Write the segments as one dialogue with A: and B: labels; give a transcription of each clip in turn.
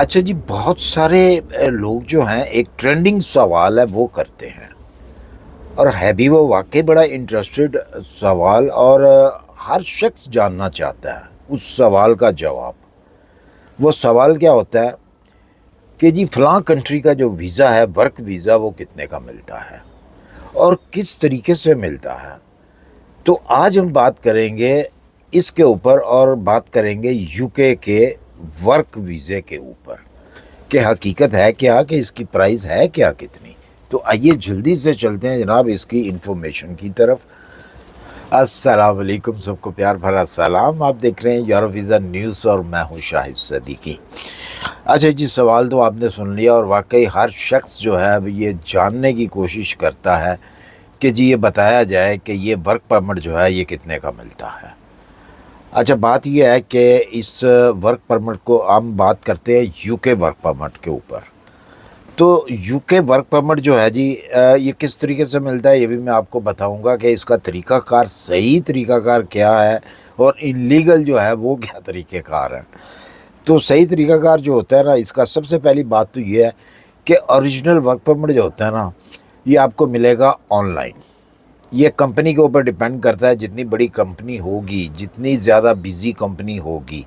A: اچھا جی، بہت سارے لوگ جو ہیں ایک ٹرینڈنگ سوال ہے وہ کرتے ہیں، اور ہے بھی وہ واقعی بڑا انٹرسٹڈ سوال، اور ہر شخص جاننا چاہتا ہے اس سوال کا جواب۔ وہ سوال کیا ہوتا ہے کہ جی فلاں کنٹری کا جو ویزا ہے، ورک ویزا، وہ کتنے کا ملتا ہے اور کس طریقے سے ملتا ہے؟ تو آج ہم بات کریں گے اس کے اوپر، اور بات کریں گے یو کے ورک ویزے کے اوپر کہ حقیقت ہے کیا، کہ اس کی پرائز ہے کیا، کتنی۔ تو آئیے جلدی سے چلتے ہیں جناب اس کی انفارمیشن کی طرف۔ السلام علیکم، سب کو پیار بھرا سلام۔ آپ دیکھ رہے ہیں یورو ویزا نیوز اور میں ہوں شاہد صدیقی۔ اچھا جی، سوال تو آپ نے سن لیا، اور واقعی ہر شخص جو ہے اب یہ جاننے کی کوشش کرتا ہے کہ جی یہ بتایا جائے کہ یہ ورک پرمٹ جو ہے یہ کتنے کا ملتا ہے۔ اچھا، بات یہ ہے کہ اس ورک پرمٹ کو ہم بات کرتے ہیں یو کے ورک پرمٹ کے اوپر۔ تو یو کے ورک پرمٹ جو ہے جی یہ کس طریقے سے ملتا ہے، یہ بھی میں آپ کو بتاؤں گا کہ اس کا طریقہ کار، صحیح طریقہ کار کیا ہے، اور انلیگل جو ہے وہ کیا طریقہ کار ہے۔ تو صحیح طریقہ کار جو ہوتا ہے نا، اس کا سب سے پہلی بات تو یہ ہے کہ اوریجنل ورک پرمٹ جو ہوتا ہے نا، یہ آپ کو ملے گا آن لائن۔ یہ کمپنی کے اوپر ڈیپینڈ کرتا ہے، جتنی بڑی کمپنی ہوگی، جتنی زیادہ بیزی کمپنی ہوگی،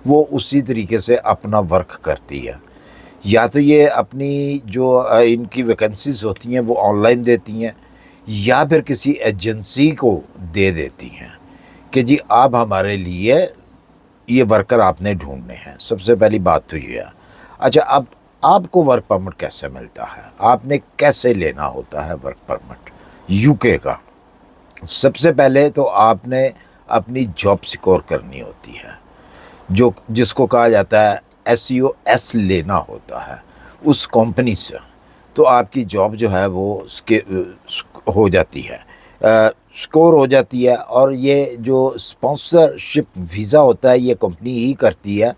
A: وہ اسی طریقے سے اپنا ورک کرتی ہے۔ یا تو یہ اپنی جو ان کی ویکنسیز ہوتی ہیں وہ آن لائن دیتی ہیں، یا پھر کسی ایجنسی کو دے دیتی ہیں کہ جی آپ ہمارے لیے یہ ورکر آپ نے ڈھونڈنے ہیں۔ سب سے پہلی بات تو یہ ہے۔ اچھا، اب آپ کو ورک پرمٹ کیسے ملتا ہے، آپ نے کیسے لینا ہوتا ہے ورک پرمٹ یو کے کا؟ سب سے پہلے تو آپ نے اپنی جاب سیکور کرنی ہوتی ہے، جس کو کہا جاتا ہے SEO لینا ہوتا ہے اس کمپنی سے۔ تو آپ کی جاب جو ہے وہ ہو جاتی ہے، سکور ہو جاتی ہے، اور یہ جو اسپانسرشپ ویزا ہوتا ہے یہ کمپنی ہی کرتی ہے،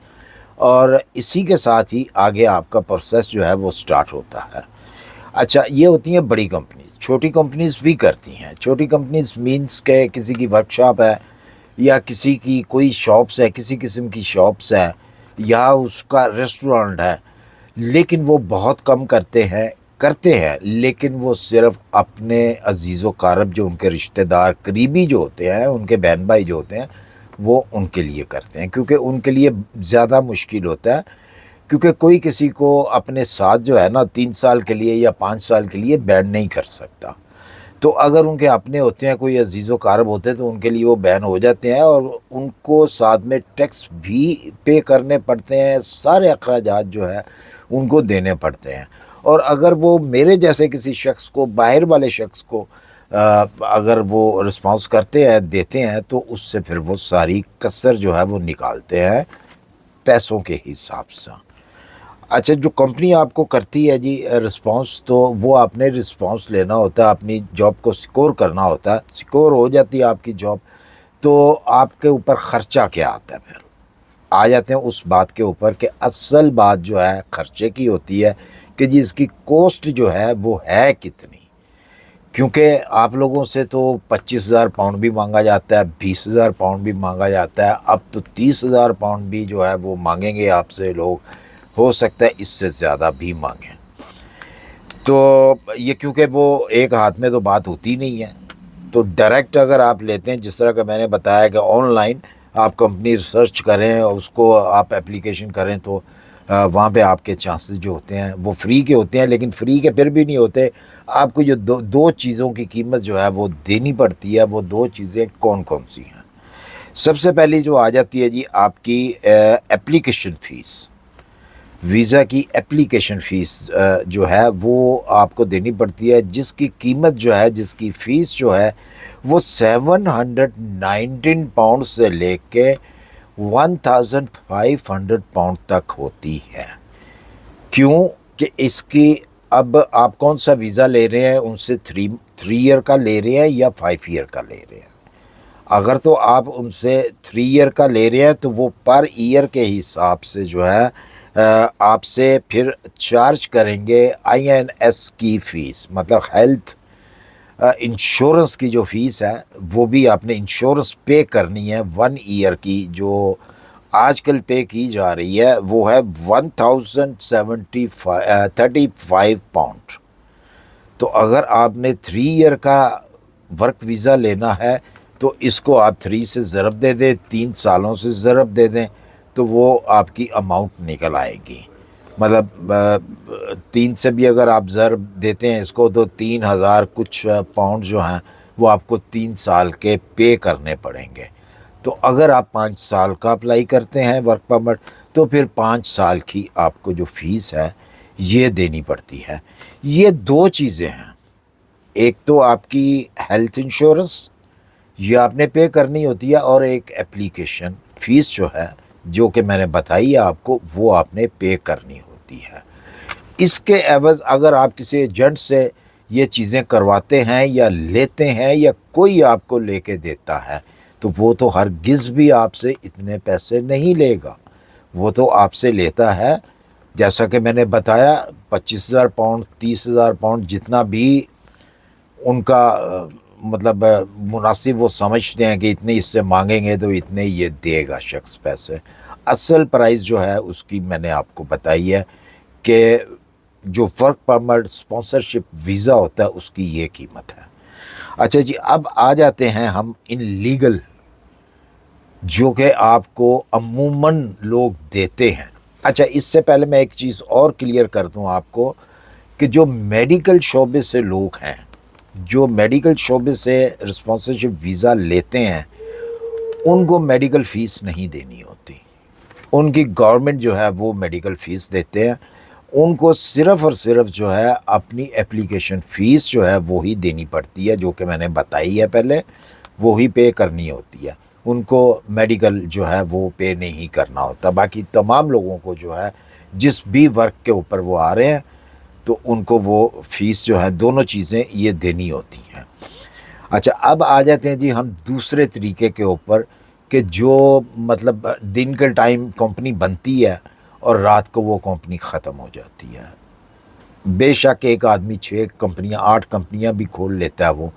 A: اور اسی کے ساتھ ہی آگے آپ کا پروسیس جو ہے وہ سٹارٹ ہوتا ہے۔ اچھا، یہ ہوتی ہیں بڑی کمپنیز، چھوٹی کمپنیز بھی کرتی ہیں۔ چھوٹی کمپنیز مینس کہ کسی کی ورک شاپ ہے، یا کسی کی کوئی شاپس ہے، کسی قسم کی شاپس ہے، یا اس کا ریسٹورانٹ ہے، لیکن وہ بہت کم کرتے ہیں، لیکن وہ صرف اپنے عزیز و قارب جو ان کے رشتہ دار قریبی جو ہوتے ہیں، ان کے بہن بھائی جو ہوتے ہیں، وہ ان کے لیے کرتے ہیں، کیونکہ ان کے لیے زیادہ مشکل ہوتا ہے، کیونکہ کوئی کسی کو اپنے ساتھ جو ہے نا 3 سال کے لیے یا 5 سال کے لیے بین نہیں کر سکتا۔ تو اگر ان کے اپنے ہوتے ہیں، کوئی عزیز و قارب ہوتے ہیں، تو ان کے لیے وہ بین ہو جاتے ہیں، اور ان کو ساتھ میں ٹیکس بھی پے کرنے پڑتے ہیں، سارے اخراجات جو ہے ان کو دینے پڑتے ہیں۔ اور اگر وہ میرے جیسے کسی شخص کو، باہر والے شخص کو اگر وہ رسپانس کرتے ہیں، دیتے ہیں، تو اس سے پھر وہ ساری کسر جو ہے وہ نکالتے ہیں پیسوں کے حساب سے۔ اچھا، جو کمپنی آپ کو کرتی ہے جی رسپانس، تو وہ آپ نے رسپانس لینا ہوتا ہے، اپنی جاب کو سکور کرنا ہوتا ہے۔ سکور ہو جاتی ہے آپ کی جاب، تو آپ کے اوپر خرچہ کیا آتا ہے؟ پھر آ جاتے ہیں اس بات کے اوپر کہ اصل بات جو ہے خرچے کی ہوتی ہے کہ جی اس کی کوسٹ جو ہے وہ ہے کتنی۔ کیونکہ آپ لوگوں سے تو 25,000 پاؤنڈ بھی مانگا جاتا ہے، 20,000 پاؤنڈ بھی مانگا جاتا ہے، اب تو 30,000 پاؤنڈ بھی جو ہے وہ مانگیں گے آپ سے لوگ، ہو سکتا ہے اس سے زیادہ بھی مانگیں۔ تو یہ کیونکہ وہ ایک ہاتھ میں تو بات ہوتی نہیں ہے، تو ڈائریکٹ اگر آپ لیتے ہیں، جس طرح کہ میں نے بتایا کہ آن لائن آپ کمپنی ریسرچ کریں اور اس کو آپ اپلیکیشن کریں، تو وہاں پہ آپ کے چانسز جو ہوتے ہیں وہ فری کے ہوتے ہیں، لیکن فری کے پھر بھی نہیں ہوتے۔ آپ کو جو دو چیزوں کی قیمت جو ہے وہ دینی پڑتی ہے، وہ دو چیزیں کون کون سی ہیں؟ سب سے پہلی جو آ جاتی ہے جی آپ کی اپلیکیشن فیس۔ ویزا کی اپلیکیشن فیس جو ہے وہ آپ کو دینی پڑتی ہے، جس کی قیمت جو ہے، جس کی فیس جو ہے وہ 719 پاؤنڈ سے لے کے 1,500 تک ہوتی ہے۔ کیوں کہ اس کی، اب آپ کون سا ویزا لے رہے ہیں، ان سے 3 ایئر کا لے رہے ہیں یا 5 ایئر کا لے رہے ہیں؟ اگر تو آپ ان سے 3 ایئر کا لے رہے ہیں، تو وہ پر ایئر کے حساب سے جو ہے آپ سے پھر چارج کریں گے INS کی فیس، مطلب ہیلتھ انشورنس کی جو فیس ہے، وہ بھی آپ نے انشورنس پے کرنی ہے 1 ایئر کی، جو آج کل پے کی جا رہی ہے وہ ہے 1035 پاؤنڈ. تو اگر آپ نے 3 ایئر کا ورک ویزا لینا ہے تو اس کو آپ 3 سے ضرب دے دیں، 3 سالوں سے ضرب دے دیں تو وہ آپ کی اماؤنٹ نکل آئے گی. مطلب 3 سے بھی اگر آپ ضرب دیتے ہیں اس کو تو 3,000 کچھ پاؤنڈ جو ہیں وہ آپ کو 3 سال کے پے کرنے پڑیں گے. تو اگر آپ 5 سال کا اپلائی کرتے ہیں ورک پرمٹ تو پھر 5 سال کی آپ کو جو فیس ہے یہ دینی پڑتی ہے. یہ 2 چیزیں ہیں، ایک تو آپ کی ہیلتھ انشورنس یہ آپ نے پے کرنی ہوتی ہے، اور ایک اپلیکیشن فیس جو ہے جو کہ میں نے بتائی ہے آپ کو وہ آپ نے پے کرنی ہوتی ہے. اس کے عوض اگر آپ کسی ایجنٹ سے یہ چیزیں کرواتے ہیں یا لیتے ہیں یا کوئی آپ کو لے کے دیتا ہے تو وہ تو ہرگز بھی آپ سے اتنے پیسے نہیں لے گا. وہ تو آپ سے لیتا ہے جیسا کہ میں نے بتایا 25,000 پاؤنڈ 30,000 پاؤنڈ جتنا بھی ان کا مطلب مناسب وہ سمجھتے ہیں کہ اتنے اس سے مانگیں گے تو اتنے یہ دے گا شخص پیسے. اصل پرائز جو ہے اس کی میں نے آپ کو بتائی ہے کہ جو ورک پرمٹ اسپانسرشپ ویزا ہوتا ہے اس کی یہ قیمت ہے. اچھا جی، اب آ جاتے ہیں ہم ان لیگل جو کہ آپ کو عموماً لوگ دیتے ہیں. اچھا، اس سے پہلے میں ایک چیز اور کلیئر کر دوں آپ کو کہ جو میڈیکل شعبے سے لوگ ہیں، جو میڈیکل شعبے سے رسپانسرشپ ویزا لیتے ہیں ان کو میڈیکل فیس نہیں دینی ہوتی. ان کی گورنمنٹ جو ہے وہ میڈیکل فیس دیتے ہیں. ان کو صرف اور صرف جو ہے اپنی اپلیکیشن فیس جو ہے وہی دینی پڑتی ہے جو کہ میں نے بتائی ہے پہلے، وہی پے کرنی ہوتی ہے. ان کو میڈیکل جو ہے وہ پے نہیں کرنا ہوتا. باقی تمام لوگوں کو جو ہے جس بھی ورک کے اوپر وہ آ رہے ہیں تو ان کو وہ فیس جو ہے دونوں چیزیں یہ دینی ہوتی ہیں. اچھا، اب آ جاتے ہیں جی ہم دوسرے طریقے کے اوپر کہ جو مطلب دن کے ٹائم کمپنی بنتی ہے اور رات کو وہ کمپنی ختم ہو جاتی ہے. بے شک ایک آدمی 6 کمپنیاں 8 کمپنیاں بھی کھول لیتا ہے وہ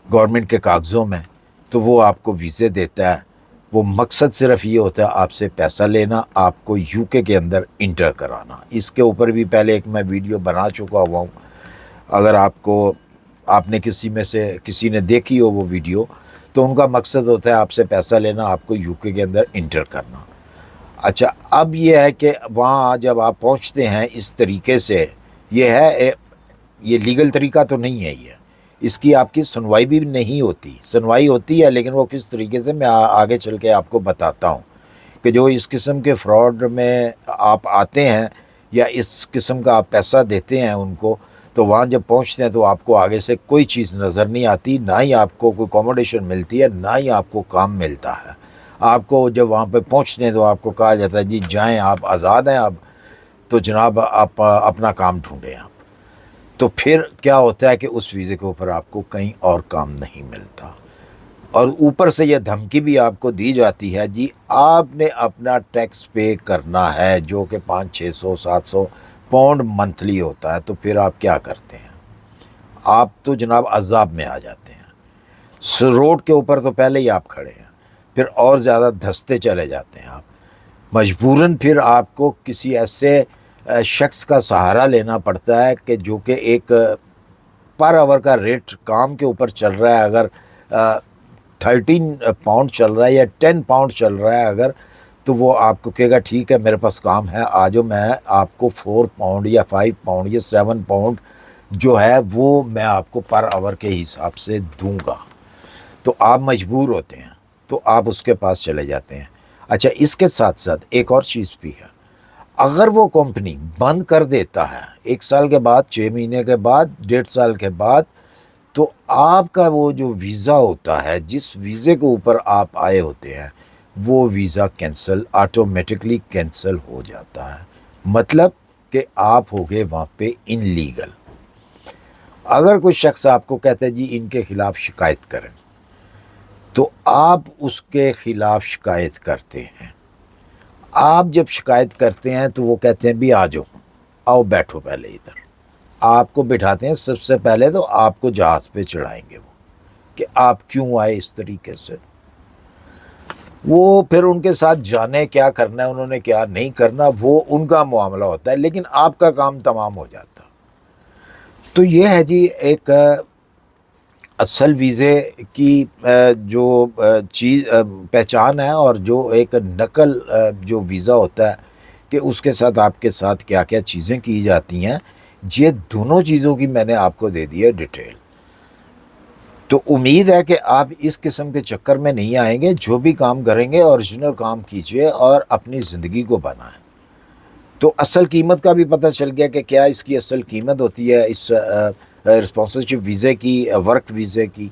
A: گورنمنٹ کے کاغذوں میں، تو وہ آپ کو ویزے دیتا ہے. وہ مقصد صرف یہ ہوتا ہے آپ سے پیسہ لینا، آپ کو یو کے اندر انٹر کرانا. اس کے اوپر بھی پہلے ایک میں ویڈیو بنا چکا ہوا ہوں. اگر آپ نے کسی نے دیکھی ہو وہ ویڈیو تو ان کا مقصد ہوتا ہے آپ سے پیسہ لینا، آپ کو یو کے اندر انٹر کرنا. اچھا، اب یہ ہے کہ وہاں جب آپ پہنچتے ہیں اس طریقے سے یہ لیگل طریقہ تو نہیں ہے. یہ اس کی آپ کی سنوائی بھی نہیں ہوتی. سنوائی ہوتی ہے لیکن وہ کس طریقے سے میں آگے چل کے آپ کو بتاتا ہوں کہ جو اس قسم کے فراڈ میں آپ آتے ہیں یا اس قسم کا آپ پیسہ دیتے ہیں ان کو، تو وہاں جب پہنچتے ہیں تو آپ کو آگے سے کوئی چیز نظر نہیں آتی، نہ ہی آپ کو کوئی اکوموڈیشن ملتی ہے، نہ ہی آپ کو کام ملتا ہے. آپ کو جب وہاں پہ پہنچتے ہیں تو آپ کو کہا جاتا ہے جی جائیں، آپ آزاد ہیں اب، تو جناب آپ اپنا کام ڈھونڈیں آپ. تو پھر کیا ہوتا ہے کہ اس ویزے کے اوپر آپ کو کہیں اور کام نہیں ملتا. اور اوپر سے یہ دھمکی بھی آپ کو دی جاتی ہے جی آپ نے اپنا ٹیکس پے کرنا ہے جو کہ 500-600-700 پاؤنڈ منتھلی ہوتا ہے. تو پھر آپ کیا کرتے ہیں؟ آپ تو جناب عذاب میں آ جاتے ہیں. روڈ کے اوپر تو پہلے ہی آپ کھڑے ہیں، پھر اور زیادہ دھستے چلے جاتے ہیں آپ. مجبوراً پھر آپ کو کسی ایسے شخص کا سہارا لینا پڑتا ہے کہ جو کہ ایک پر آور کا ریٹ کام کے اوپر چل رہا ہے. اگر 13 پاؤنڈ چل رہا ہے یا 10 پاؤنڈ چل رہا ہے اگر، تو وہ آپ کو کہے گا ٹھیک ہے میرے پاس کام ہے، آ جاؤ، میں آپ کو 4 پاؤنڈ یا 5 پاؤنڈ یا 7 پاؤنڈ جو ہے وہ میں آپ کو پر آور کے حساب سے دوں گا. تو آپ مجبور ہوتے ہیں تو آپ اس کے پاس چلے جاتے ہیں. اچھا، اس کے ساتھ ساتھ ایک اور چیز بھی ہے. اگر وہ کمپنی بند کر دیتا ہے 1 سال کے بعد، 6 مہینے کے بعد، 1.5 سال کے بعد، تو آپ کا وہ جو ویزا ہوتا ہے، جس ویزے کے اوپر آپ آئے ہوتے ہیں، وہ ویزا آٹومیٹکلی کینسل ہو جاتا ہے. مطلب کہ آپ ہو گئے وہاں پہ ان لیگل. اگر کوئی شخص آپ کو کہتا ہے جی ان کے خلاف شکایت کریں، تو آپ اس کے خلاف شکایت کرتے ہیں. آپ جب شکایت کرتے ہیں تو وہ کہتے ہیں بھی آ جاؤ، آؤ بیٹھو پہلے ادھر. آپ کو بٹھاتے ہیں. سب سے پہلے تو آپ کو جہاز پہ چڑھائیں گے وہ کہ آپ کیوں آئے اس طریقے سے. وہ پھر ان کے ساتھ جانے کیا کرنا ہے انہوں نے کیا نہیں کرنا، وہ ان کا معاملہ ہوتا ہے، لیکن آپ کا کام تمام ہو جاتا۔ تو یہ ہے جی ایک اصل ویزے کی جو چیز پہچان ہے، اور جو ایک نقل جو ویزا ہوتا ہے کہ اس کے ساتھ آپ کے ساتھ کیا کیا چیزیں کی جاتی ہیں، یہ دونوں چیزوں کی میں نے آپ کو دے دی ہے ڈیٹیل۔ تو امید ہے کہ آپ اس قسم کے چکر میں نہیں آئیں گے، جو بھی کام کریں گے اوریجنل کام کیجئے اور اپنی زندگی کو بنائیں۔ تو اصل قیمت کا بھی پتہ چل گیا کہ کیا اس کی اصل قیمت ہوتی ہے اس رسپانسرشپ ویزے کی، ورک ویزے کی،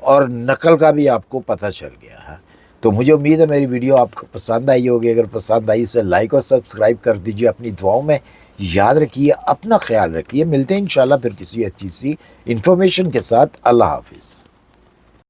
A: اور نقل کا بھی آپ کو پتہ چل گیا ہے۔ تو مجھے امید ہے میری ویڈیو آپ کو پسند آئی ہوگی، اگر پسند آئی اسے لائک اور سبسکرائب کر دیجیے، اپنی دعاؤں میں یاد رکھیے، اپنا خیال رکھیے، ملتے ہیں انشاءاللہ پھر کسی اچھی سی انفارمیشن کے ساتھ۔ اللہ حافظ۔